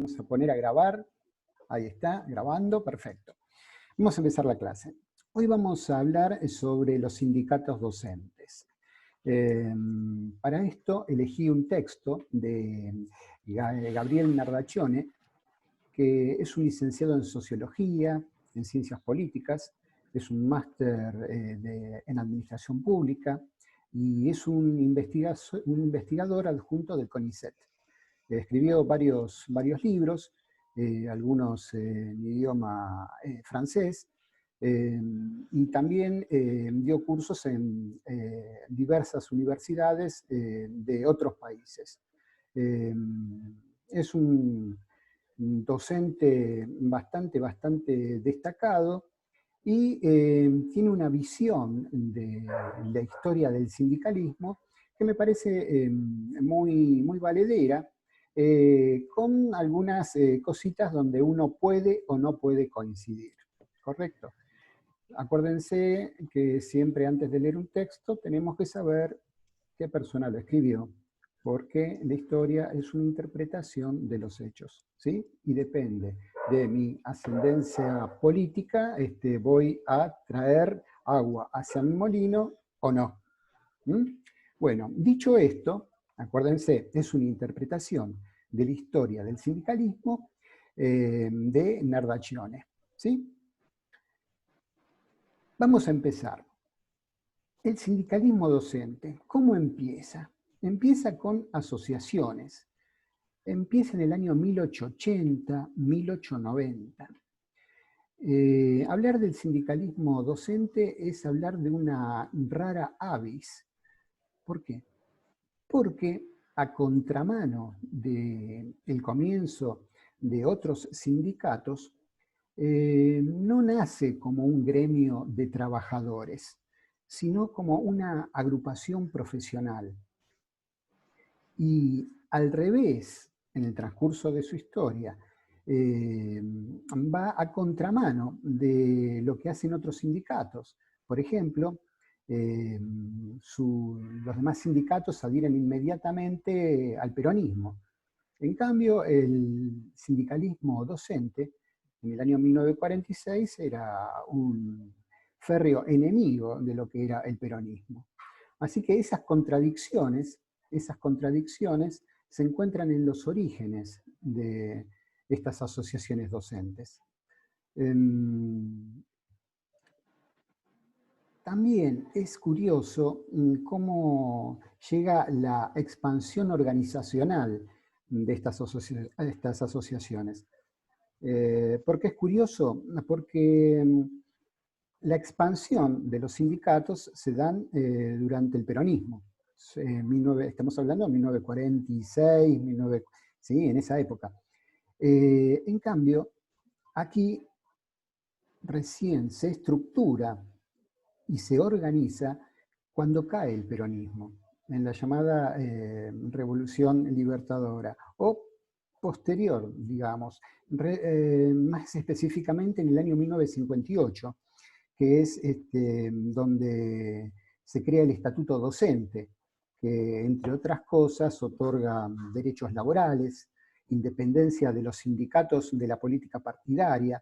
Vamos a poner a grabar. Ahí está, grabando, perfecto. Vamos a empezar la clase. Hoy vamos a hablar sobre los sindicatos docentes. Para esto elegí un texto de Gabriel Nardaccione, que es un licenciado en Sociología, en Ciencias Políticas, es un máster en Administración Pública y es un investigador adjunto del CONICET. Escribió varios libros, algunos en idioma francés, y también dio cursos en diversas universidades de otros países. Es un docente bastante destacado y tiene una visión de la historia del sindicalismo que me parece muy valedera, con algunas cositas donde uno puede o no puede coincidir, ¿correcto? Acuérdense que siempre antes de leer un texto tenemos que saber qué persona lo escribió, porque la historia es una interpretación de los hechos, ¿sí? Y depende de mi ascendencia política, voy a traer agua hacia mi molino o no. Bueno, dicho esto, acuérdense, es una interpretación de la historia del sindicalismo de Nardaccione, ¿sí? Vamos a empezar. El sindicalismo docente, ¿cómo empieza? Empieza con asociaciones. Empieza en el año 1880, 1890. Hablar del sindicalismo docente es hablar de una rara avis. ¿Por qué? Porque a contramano del comienzo de otros sindicatos, no nace como un gremio de trabajadores, sino como una agrupación profesional. Y al revés, en el transcurso de su historia, va a contramano de lo que hacen otros sindicatos. Por ejemplo, los demás sindicatos adhieren inmediatamente al peronismo. En cambio, el sindicalismo docente, en el año 1946, era un férreo enemigo de lo que era el peronismo. Así que esas contradicciones se encuentran en los orígenes de estas asociaciones docentes. También es curioso cómo llega la expansión organizacional de estas asociaciones. ¿Por qué es curioso? Porque la expansión de los sindicatos se dan durante el peronismo. Estamos hablando de 1946, sí, en esa época. En cambio, aquí recién se estructura y se organiza cuando cae el peronismo, en la llamada Revolución Libertadora, o posterior, digamos, más específicamente en el año 1958, que es donde se crea el Estatuto Docente, que entre otras cosas otorga derechos laborales, independencia de los sindicatos de la política partidaria.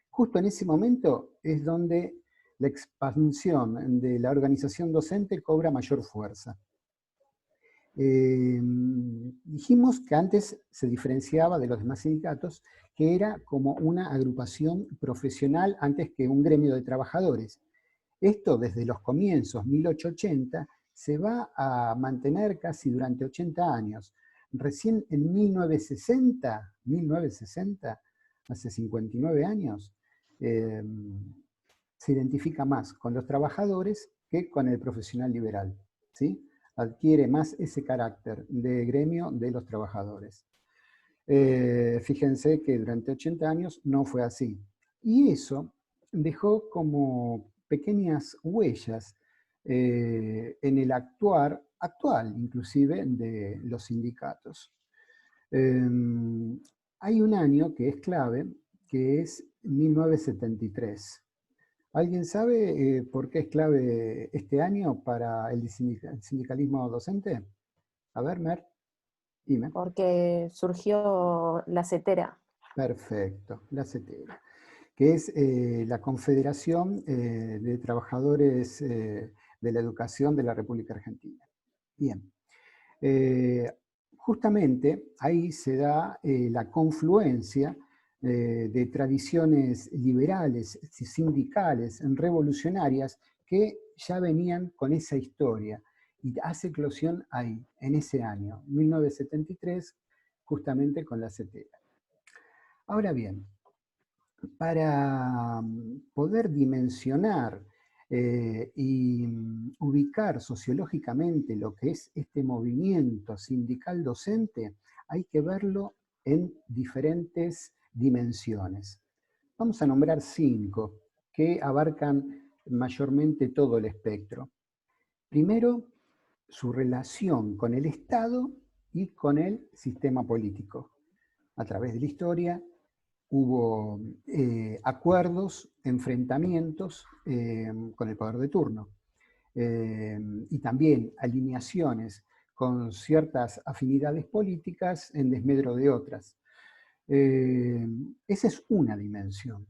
Justo en ese momento es donde la expansión de la organización docente cobra mayor fuerza. Dijimos que antes se diferenciaba de los demás sindicatos, que era como una agrupación profesional antes que un gremio de trabajadores. Esto desde los comienzos, 1880, se va a mantener casi durante 80 años. Recién en 1960, hace 59 años, se identifica más con los trabajadores que con el profesional liberal, ¿sí? Adquiere más ese carácter de gremio de los trabajadores. Fíjense que durante 80 años no fue así. Y eso dejó como pequeñas huellas en el actual inclusive de los sindicatos. Hay un año que es clave, que es 1973. ¿Alguien sabe por qué es clave este año para el sindicalismo docente? A ver, Mer. Dime. porque surgió la CETERA. Perfecto, la CETERA, que es la Confederación de Trabajadores de la Educación de la República Argentina. Bien. Justamente ahí se da la confluencia de tradiciones liberales, sindicales, revolucionarias, que ya venían con esa historia. Y hace eclosión ahí, en ese año, 1973, justamente con la CETERA. Ahora bien, para poder dimensionar y ubicar sociológicamente lo que es este movimiento sindical docente, hay que verlo en diferentes dimensiones. Vamos a nombrar 5 que abarcan mayormente todo el espectro. Primero, su relación con el Estado y con el sistema político. A través de la historia hubo acuerdos, enfrentamientos con el poder de turno y también alineaciones con ciertas afinidades políticas en desmedro de otras. Esa es una dimensión.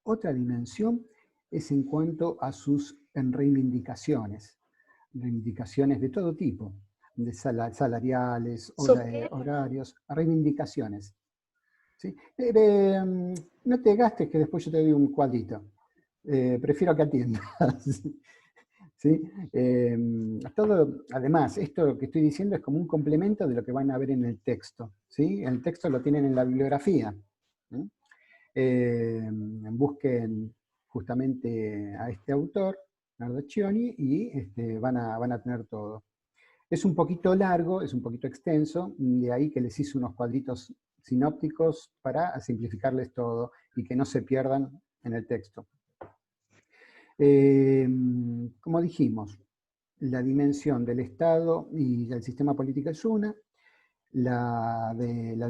Otra dimensión es en cuanto a sus reivindicaciones de todo tipo, de salariales, horarios, reivindicaciones. ¿Sí? No te gastes que después yo te doy un cuadrito. Prefiero que atiendas. ¿Sí? Además, esto que estoy diciendo es como un complemento de lo que van a ver en el texto. ¿Sí? El texto lo tienen en la bibliografía. ¿Sí? Busquen justamente a este autor, Nardaccioni, y van a tener todo. Es un poquito largo, es un poquito extenso, de ahí que les hice unos cuadritos sinópticos para simplificarles todo y que no se pierdan en el texto. Como dijimos, la dimensión del Estado y del sistema político es una, la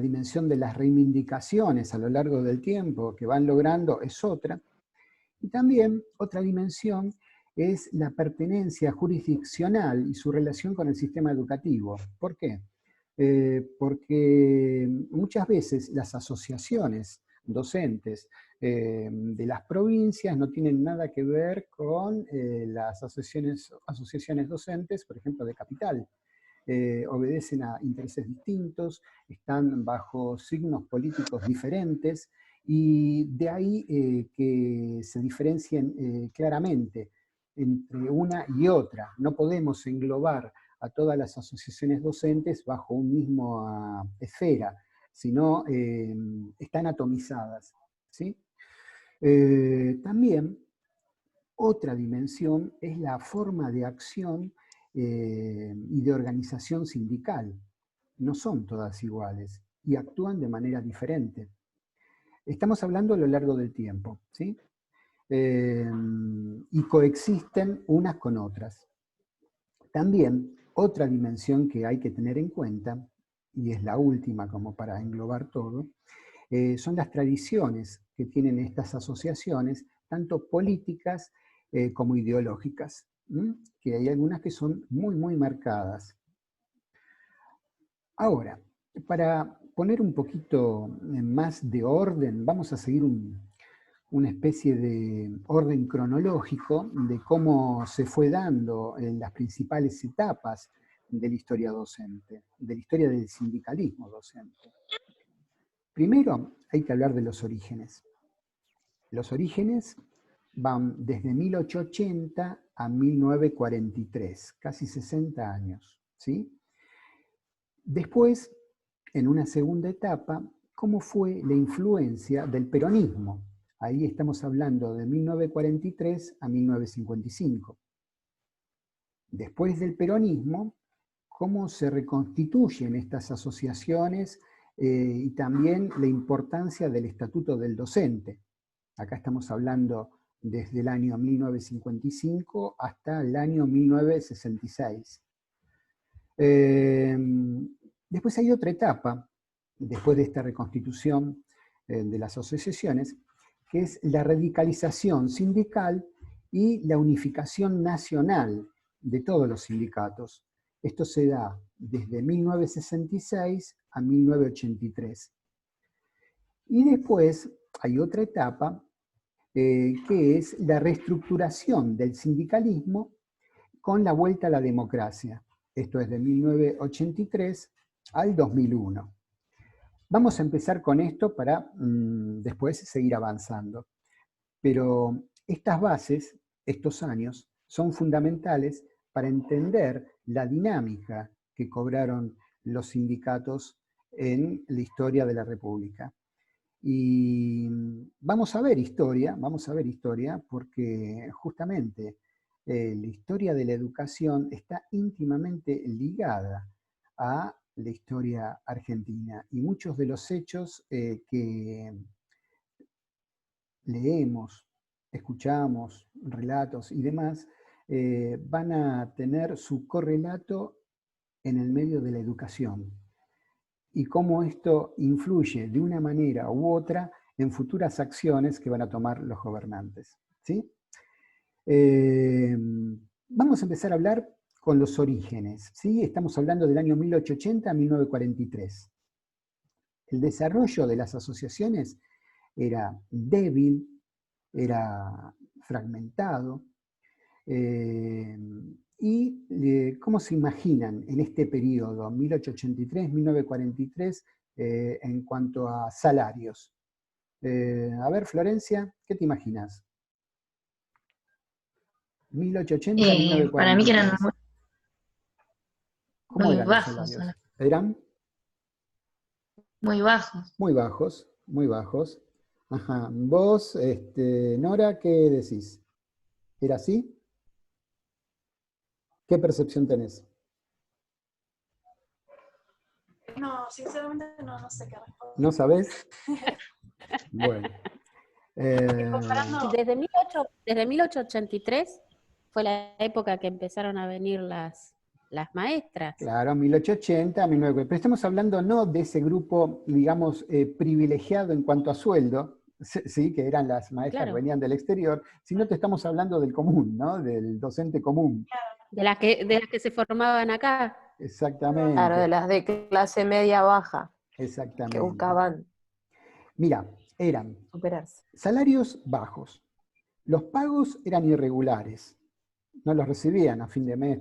dimensión de las reivindicaciones a lo largo del tiempo que van logrando es otra, y también otra dimensión es la pertenencia jurisdiccional y su relación con el sistema educativo. ¿Por qué? Porque muchas veces las asociaciones docentes de las provincias no tienen nada que ver con las asociaciones docentes, por ejemplo, de capital. Obedecen a intereses distintos, están bajo signos políticos diferentes, y de ahí que se diferencien claramente entre una y otra. No podemos englobar a todas las asociaciones docentes bajo un mismo esfera, sino están atomizadas. ¿Sí? También otra dimensión es la forma de acción y de organización sindical. No son todas iguales y actúan de manera diferente. Estamos hablando a lo largo del tiempo, ¿sí? Y coexisten unas con otras. También otra dimensión que hay que tener en cuenta, y es la última como para englobar todo, son las tradiciones que tienen estas asociaciones, tanto políticas como ideológicas, que hay algunas que son muy, muy marcadas. Ahora, para poner un poquito más de orden, vamos a seguir una especie de orden cronológico de cómo se fue dando en las principales etapas de la historia docente, de la historia del sindicalismo docente. Primero hay que hablar de los orígenes. Los orígenes van desde 1880 a 1943, casi 60 años, ¿sí? Después, en una segunda etapa, ¿cómo fue la influencia del peronismo? Ahí estamos hablando de 1943 a 1955. Después del peronismo, ¿cómo se reconstituyen estas asociaciones y también la importancia del estatuto del docente? Acá estamos hablando desde el año 1955 hasta el año 1966. Después hay otra etapa, después de esta reconstitución de las asociaciones, que es la radicalización sindical y la unificación nacional de todos los sindicatos. Esto se da desde 1966 a 1983. Y después hay otra etapa que es la reestructuración del sindicalismo con la vuelta a la democracia. Esto es de 1983 al 2001. Vamos a empezar con esto para después seguir avanzando. Pero estas bases, estos años, son fundamentales para entender la dinámica que cobraron los sindicatos en la historia de la República. Y vamos a ver historia porque justamente la historia de la educación está íntimamente ligada a la historia argentina y muchos de los hechos que leemos, escuchamos, relatos y demás, van a tener su correlato en el medio de la educación y cómo esto influye de una manera u otra en futuras acciones que van a tomar los gobernantes. ¿Sí? Vamos a empezar a hablar con los orígenes. ¿Sí? Estamos hablando del año 1880 a 1943. El desarrollo de las asociaciones era débil, era fragmentado. ¿Y cómo se imaginan en este periodo, 1883-1943, en cuanto a salarios? A ver, Florencia, ¿qué te imaginas? 1880-1943. Para mí que eran ¿Cómo muy eran los bajos, salarios? ¿Eran? muy bajos. Muy bajos, muy bajos. Ajá. Vos, Nora, ¿qué decís? ¿Era así? ¿Qué percepción tenés? No, sinceramente no sé qué responder. ¿No sabés? Bueno. Comparando, Desde 1883 fue la época que empezaron a venir las maestras. Claro, 1880, 1940. Pero estamos hablando no de ese grupo, digamos, privilegiado en cuanto a sueldo, sí, que eran las maestras Claro. que venían del exterior, sino te estamos hablando del común, ¿no? Del docente común. De las que se formaban acá. Exactamente. Claro, de las de clase media baja, que Exactamente. buscaban Mira, eran superarse. salarios bajos. Los pagos eran irregulares. No los recibían a fin de mes.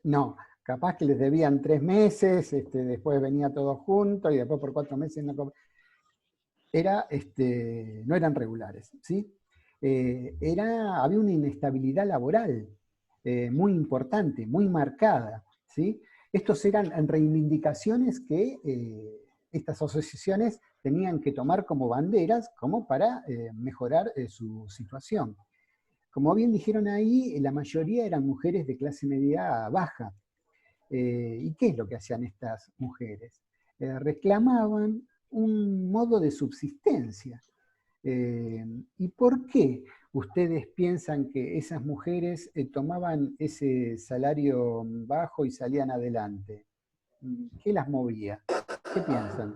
No, capaz que les debían 3 meses, después venía todo junto y después por 4 meses no eran regulares, ¿sí? Había una inestabilidad laboral muy importante, muy marcada, ¿sí? Estos eran reivindicaciones que estas asociaciones tenían que tomar como banderas como para mejorar su situación. Como bien dijeron ahí, la mayoría eran mujeres de clase media baja. ¿Y qué es lo que hacían estas mujeres? Reclamaban un modo de subsistencia. ¿Y por qué ustedes piensan que esas mujeres tomaban ese salario bajo y salían adelante? ¿Qué las movía? ¿Qué piensan?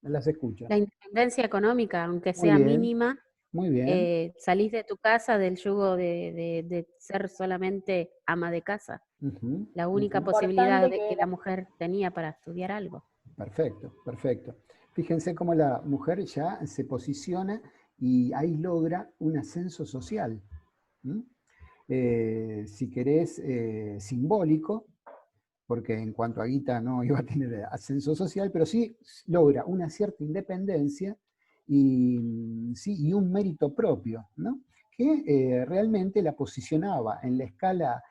Las escucho. La independencia económica, aunque Muy sea bien, mínima, muy bien. salís de tu casa del yugo de ser solamente ama de casa. Ujú, La única ujú. posibilidad Importante que la mujer tenía para estudiar algo. Perfecto, perfecto. Fíjense cómo la mujer ya se posiciona y ahí logra un ascenso social. Si querés, simbólico, porque en cuanto a guita no iba a tener ascenso social, pero sí logra una cierta independencia y, sí, y un mérito propio, ¿no? Que realmente la posicionaba en la escala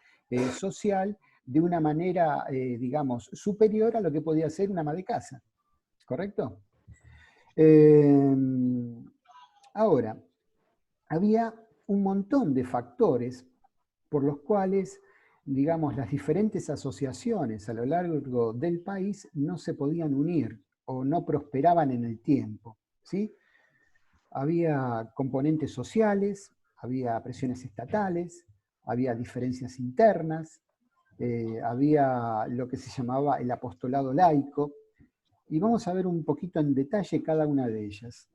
social de una manera, digamos, superior a lo que podía ser una ama de casa. ¿Correcto? Ahora, había un montón de factores por los cuales, digamos, las diferentes asociaciones a lo largo del país no se podían unir o no prosperaban en el tiempo, ¿sí? Había componentes sociales, había presiones estatales, había diferencias internas, había lo que se llamaba el apostolado laico, y vamos a ver un poquito en detalle cada una de ellas.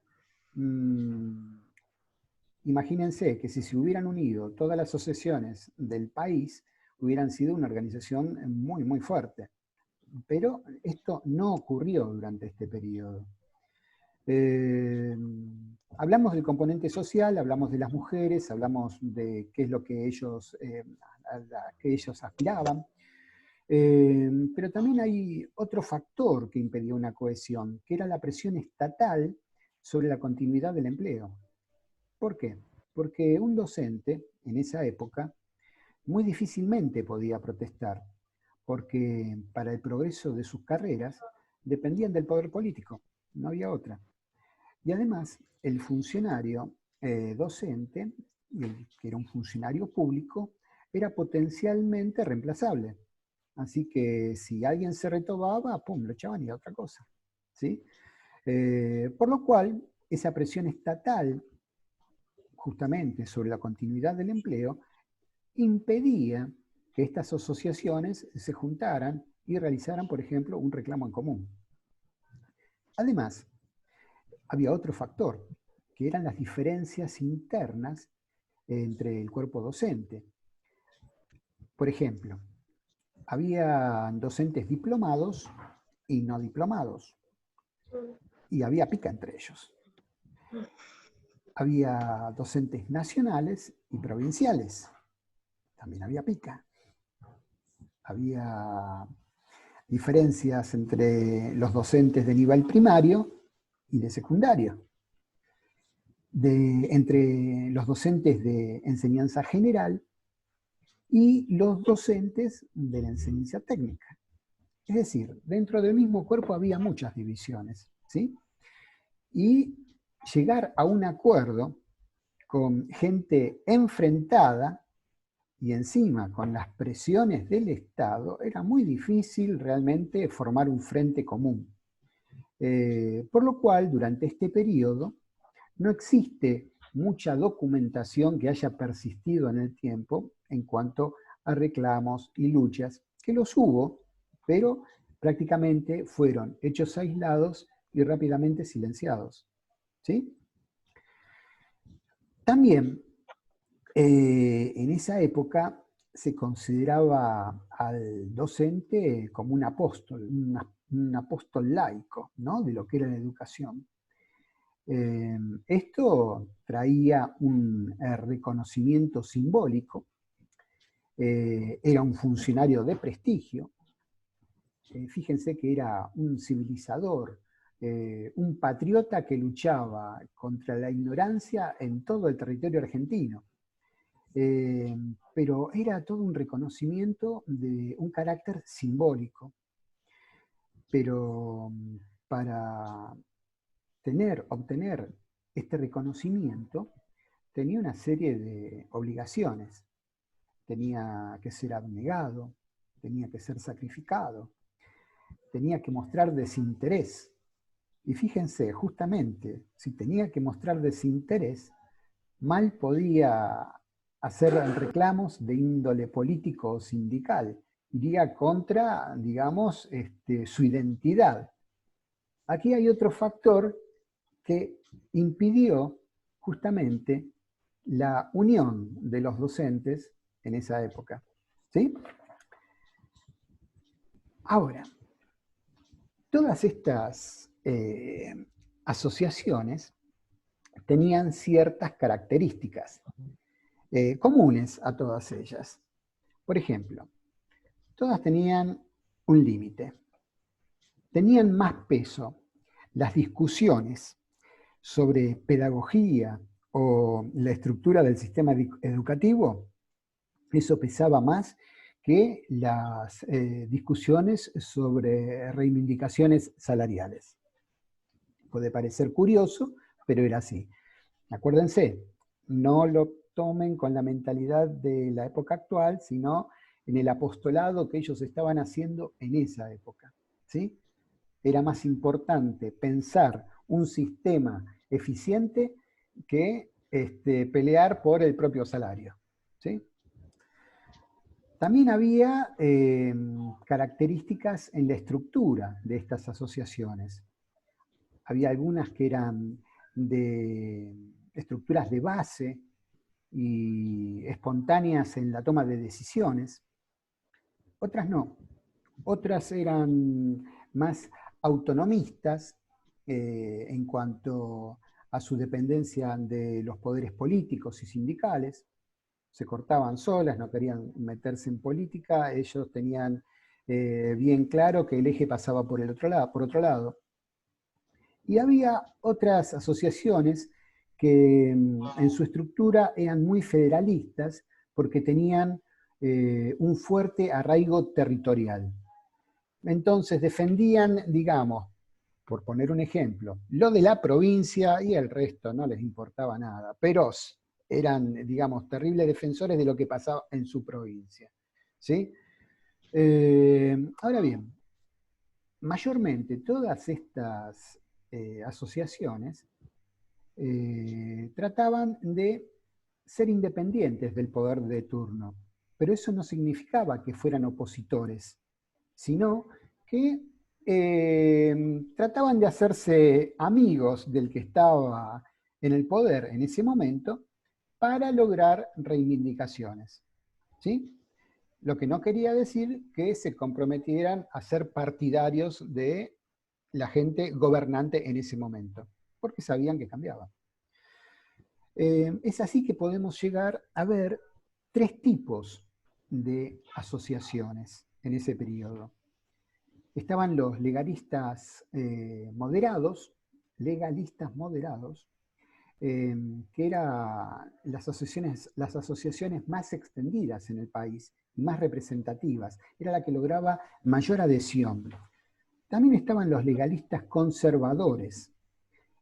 Imagínense que si se hubieran unido todas las asociaciones del país, hubieran sido una organización muy, muy fuerte. Pero esto no ocurrió durante este periodo. Hablamos del componente social, hablamos de las mujeres, hablamos de qué es lo que ellos, que ellos aspiraban, pero también hay otro factor que impedía una cohesión, que era la presión estatal sobre la continuidad del empleo. ¿Por qué? Porque un docente en esa época muy difícilmente podía protestar, porque para el progreso de sus carreras dependían del poder político, no había otra. Y además, el funcionario docente, que era un funcionario público, era potencialmente reemplazable. Así que si alguien se retobaba, ¡pum!, lo echaban y a otra cosa, ¿sí? Por lo cual, esa presión estatal, justamente sobre la continuidad del empleo, impedía que estas asociaciones se juntaran y realizaran, por ejemplo, un reclamo en común. Además, había otro factor, que eran las diferencias internas entre el cuerpo docente. Por ejemplo, había docentes diplomados y no diplomados, y había pica entre ellos. Había docentes nacionales y provinciales, también había pica. Había diferencias entre los docentes de nivel primario y de secundario, entre los docentes de enseñanza general y los docentes de la enseñanza técnica. Es decir, dentro del mismo cuerpo había muchas divisiones, ¿sí? Y llegar a un acuerdo con gente enfrentada y encima con las presiones del Estado, era muy difícil realmente formar un frente común. Por lo cual, durante este periodo, no existe mucha documentación que haya persistido en el tiempo en cuanto a reclamos y luchas, que los hubo, pero prácticamente fueron hechos aislados y rápidamente silenciados, ¿sí? También, en esa época se consideraba al docente como un apóstol, un apóstol laico, ¿no?, de lo que era la educación. Esto traía un reconocimiento simbólico, era un funcionario de prestigio, fíjense que era un civilizador, un patriota que luchaba contra la ignorancia en todo el territorio argentino. Pero era todo un reconocimiento de un carácter simbólico. Pero para obtener este reconocimiento, tenía una serie de obligaciones. Tenía que ser abnegado, tenía que ser sacrificado, tenía que mostrar desinterés. Y fíjense, justamente, si tenía que mostrar desinterés, mal podía hacer reclamos de índole político o sindical. Iría contra, digamos, su identidad. Aquí hay otro factor que impidió justamente la unión de los docentes en esa época, ¿sí? Ahora, todas estas asociaciones tenían ciertas características comunes a todas ellas. Por ejemplo, todas tenían un límite. Tenían más peso las discusiones sobre pedagogía o la estructura del sistema educativo. Eso pesaba más que las discusiones sobre reivindicaciones salariales. Puede parecer curioso, pero era así. Acuérdense, no lo tomen con la mentalidad de la época actual, sino en el apostolado que ellos estaban haciendo en esa época, ¿sí? Era más importante pensar un sistema eficiente que pelear por el propio salario, ¿sí? También había características en la estructura de estas asociaciones. Había algunas que eran de estructuras de base y espontáneas en la toma de decisiones, otras no. Otras eran más autonomistas en cuanto a su dependencia de los poderes políticos y sindicales. Se cortaban solas, no querían meterse en política, ellos tenían bien claro que el eje pasaba por otro lado. Y había otras asociaciones que en su estructura eran muy federalistas porque tenían un fuerte arraigo territorial. Entonces defendían, digamos, por poner un ejemplo, lo de la provincia y el resto no les importaba nada, pero eran, digamos, terribles defensores de lo que pasaba en su provincia. ¿Sí? Ahora bien, mayormente todas estas asociaciones trataban de ser independientes del poder de turno, pero eso no significaba que fueran opositores, sino que trataban de hacerse amigos del que estaba en el poder en ese momento para lograr reivindicaciones. ¿Sí? Lo que no quería decir que se comprometieran a ser partidarios de la gente gobernante en ese momento, porque sabían que cambiaba. Es así que podemos llegar a ver tres tipos de asociaciones en ese periodo. Estaban los legalistas moderados, que eran las asociaciones más extendidas en el país y más representativas. Era la que lograba mayor adhesión. También estaban los legalistas conservadores.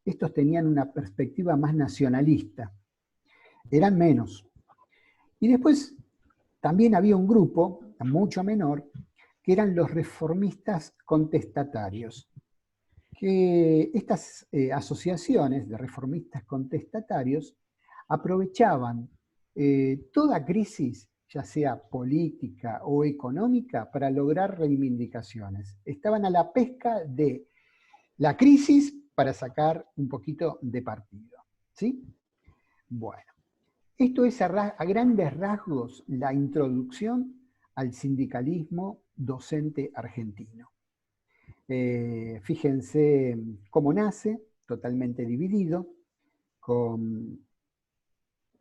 Estos tenían una perspectiva más nacionalista. Eran menos. Y después también había un grupo, mucho menor, que eran los reformistas contestatarios. Que estas asociaciones de reformistas contestatarios aprovechaban toda crisis, ya sea política o económica, para lograr reivindicaciones. Estaban a la pesca de la crisis para sacar un poquito de partido. ¿Sí? Bueno, esto es a grandes rasgos la introducción al sindicalismo docente argentino. Fíjense cómo nace, totalmente dividido, con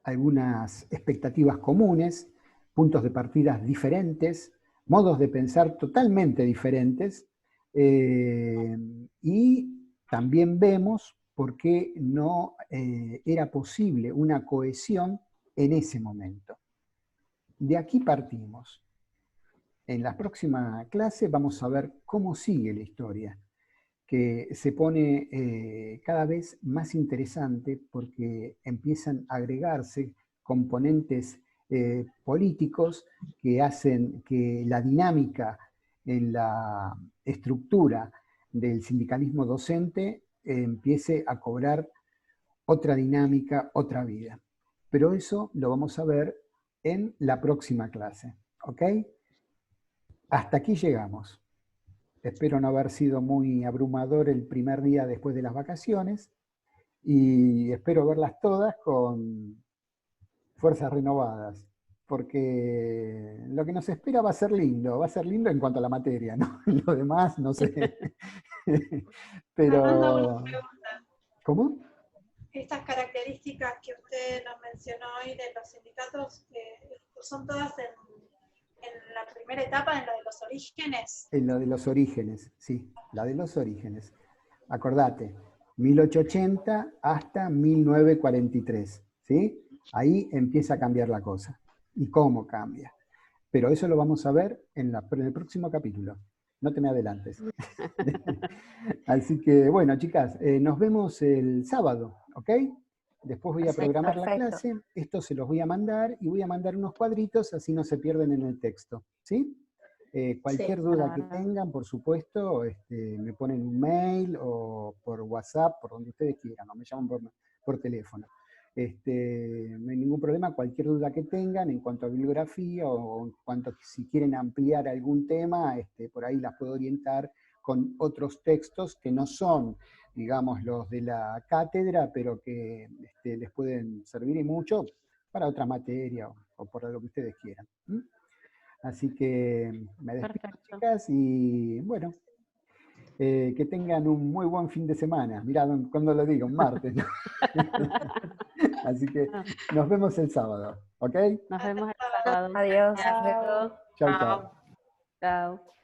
algunas expectativas comunes, puntos de partida diferentes, modos de pensar totalmente diferentes, y también vemos por qué no era posible una cohesión en ese momento. De aquí partimos. En la próxima clase vamos a ver cómo sigue la historia, que se pone cada vez más interesante porque empiezan a agregarse componentes políticos que hacen que la dinámica en la estructura del sindicalismo docente empiece a cobrar otra dinámica, otra vida. Pero eso lo vamos a ver en la próxima clase. ¿Ok? Hasta aquí llegamos. Espero no haber sido muy abrumador el primer día después de las vacaciones y espero verlas todas con fuerzas renovadas, porque lo que nos espera va a ser lindo en cuanto a la materia, ¿no? Lo demás, no sé. Fernando, una Pero, pregunta. ¿cómo? Estas características que usted nos mencionó hoy de los sindicatos, ¿son todas en la primera etapa, en la de los orígenes? En lo de los orígenes, sí, la de los orígenes. Acordate, 1880 hasta 1943, ¿sí? Ahí empieza a cambiar la cosa. ¿Y cómo cambia? Pero eso lo vamos a ver en el próximo capítulo. No te me adelantes. Así que, bueno, chicas, nos vemos el sábado, ¿ok? Después voy a programar la clase, esto se los voy a mandar y voy a mandar unos cuadritos, así no se pierden en el texto, ¿sí? Cualquier duda que tengan, por supuesto, me ponen un mail o por WhatsApp, por donde ustedes quieran, o me llaman por teléfono. No hay ningún problema, cualquier duda que tengan en cuanto a bibliografía o en cuanto a si quieren ampliar algún tema, por ahí las puedo orientar con otros textos que no son, digamos, los de la cátedra, pero que les pueden servir y mucho para otra materia o por lo que ustedes quieran. Así que me despido, Perfecto. chicas, y bueno, que tengan un muy buen fin de semana. Mirá, cuando lo digo, un martes, ¿no? Así que nos vemos el sábado, ¿ok? Nos vemos el sábado. Adiós. Hasta luego. Chau, chau. Chao.